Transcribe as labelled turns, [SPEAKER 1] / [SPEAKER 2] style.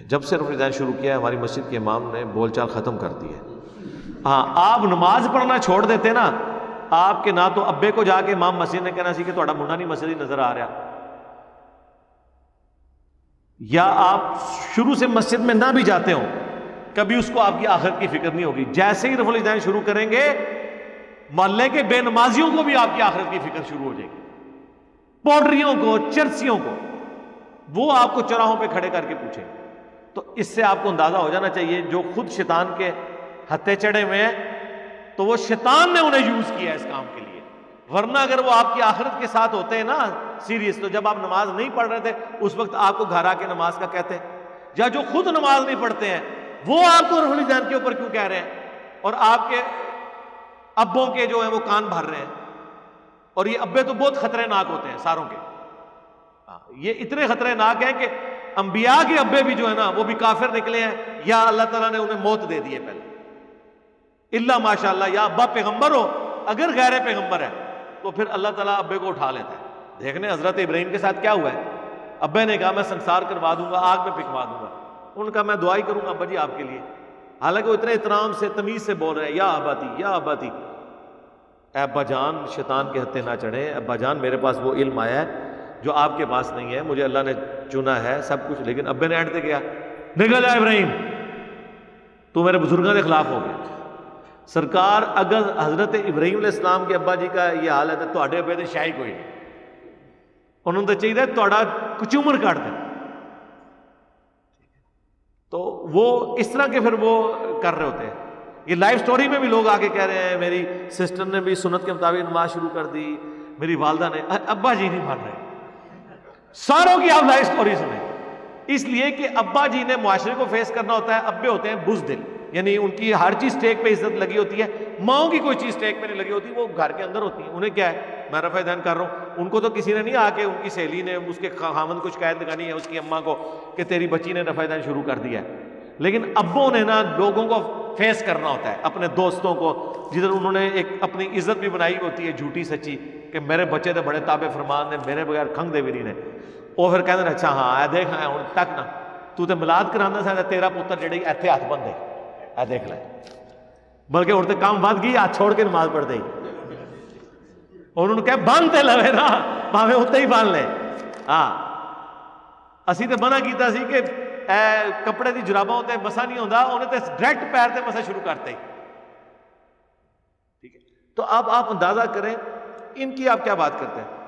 [SPEAKER 1] جب سے رفع الیدین شروع کیا ہے ہماری مسجد کے امام نے بول چال ختم کر دی ہے. ہاں آپ نماز پڑھنا چھوڑ دیتے نا، آپ کے نہ تو ابے کو جا کے امام مسجد نے کہنا سی کہ تہاڈا منڈا نہیں مسجد نظر آ رہا، یا آپ شروع سے مسجد میں نہ بھی جاتے ہوں کبھی اس کو آپ کی آخرت کی فکر نہیں ہوگی. جیسے ہی رفع الیدین شروع کریں گے محلے کے بے نمازیوں کو بھی آپ کی آخرت کی فکر شروع ہو جائے گی، پوڈریوں کو، چرسیوں کو، وہ آپ کو چوراہوں پہ کھڑے کر کے پوچھیں. تو اس سے آپ کو اندازہ ہو جانا چاہیے جو خود شیطان کے ہتھے چڑھے ہوئے ہیں تو وہ شیطان نے انہیں یوز کیا ہے اس کام کے لیے. ورنہ اگر وہ آپ کی آخرت کے ساتھ ہوتے ہیں نا سیریس، تو جب آپ نماز نہیں پڑھ رہے تھے اس وقت آپ کو گھر آ کے نماز کا کہتے ہیں. یا جو خود نماز نہیں پڑھتے ہیں وہ آپ کو رفع الیدین کے اوپر کیوں کہہ رہے ہیں، اور آپ کے ابوں کے جو ہیں وہ کان بھر رہے ہیں. اور یہ ابے تو بہت خطرے ناک ہوتے ہیں ساروں کے، یہ اتنے خطرے ناک ہیں کہ انبیاء کے ابے بھی جو ہے نا وہ بھی کافر نکلے ہیں، یا اللہ تعالیٰ نے انہیں موت دے دی ہے پہلے. اللہ ماشاء اللہ، یا ابا پیغمبر ہو اگر غیر پیغمبر ہے تو پھر اللہ تعالیٰ ابے کو اٹھا لیتا ہے. دیکھنے حضرت ابراہیم کے ساتھ کیا ہوا ہے، ابے نے کہا میں سنسار کروا دوں گا، آگ میں پھینکوا دوں گا. ان کا میں دعائی کروں گا ابا جی آپ کے لیے، حالانکہ وہ اتنے احترام سے تمیز سے بول رہے ہیں یا اباتی یا اباتی. اے ابا جان شیطان کے ہتھے نہ چڑھیں، ابا جان میرے پاس وہ علم آیا ہے جو آپ کے پاس نہیں ہے، مجھے اللہ نے چنا ہے سب کچھ. لیکن ابے نے اینڈ پہ کیا، نکل جا ابراہیم تو میرے بزرگوں کے خلاف ہو گیا. سرکار اگر حضرت ابراہیم علیہ السلام کے ابا جی کا یہ حال ہے تو تہاڈے ابے تو شاہی کوئی نہیں، انہوں نے تو چاہیے تہاڈا کچومر کاٹ دیں. تو وہ اس طرح کے پھر وہ کر رہے ہوتے ہیں. یہ لائف سٹوری میں بھی لوگ آگے کہہ رہے ہیں میری سسٹر نے بھی سنت کے مطابق نماز شروع کر دی، میری والدہ نے. ابا جی نہیں مان رہے، ساروں کی آپ لائف سٹوری سنیں. اس لیے کہ ابا جی نے معاشرے کو فیس کرنا ہوتا ہے، ابے ہوتے ہیں بزدل، یعنی ان کی ہر چیز ٹیک پہ عزت لگی ہوتی ہے. ماؤں کی کوئی چیز ٹیک پہ نہیں لگی ہوتی، وہ گھر کے اندر ہوتی ہیں. انہیں کیا ہے میں رفع الیدین کر رہا ہوں، ان کو تو کسی نے نہیں آ کے ان کی سہیلی نے اس کے خامند کو شکایت لگانی ہے اس کی اماں کو کہ تیری بچی نے رفع الیدین شروع کر دیا ہے. لیکن ابوں نے نا لوگوں کو فیس کرنا ہوتا ہے، اپنے دوستوں کو، جدھر انہوں نے ایک اپنی عزت بھی بنائی ہوتی ہے جھوٹی سچی کہ میرے بچے تو بڑے تابع فرمان نے، میرے بغیر کھنگ دے بھی نہیں نے. وہ پھر کہتے ہیں اچھا ہاں دیکھ ہوں تک نا تو تے ملاد کرانا سا تیرا پتر جڑی ایتھے ہاتھ بن دے اے دیکھ لے، بلکہ اور تے کام ود گئی ہاتھ چھوڑ کے نماز پڑھ دے. انہوں نے کہا بن تے لوے نا پاویں اتنے ہی بن لے. ہاں اسی تے منع کیتا سی کہ اے کپڑے دی جراباں ہوتے مسا نہیں ہوندا، انہیں تے ڈائریکٹ پیر تے مسا شروع کرتے ہی. ٹھیک ہے، تو اب آپ اندازہ کریں ان کی آپ کیا بات کرتے ہیں.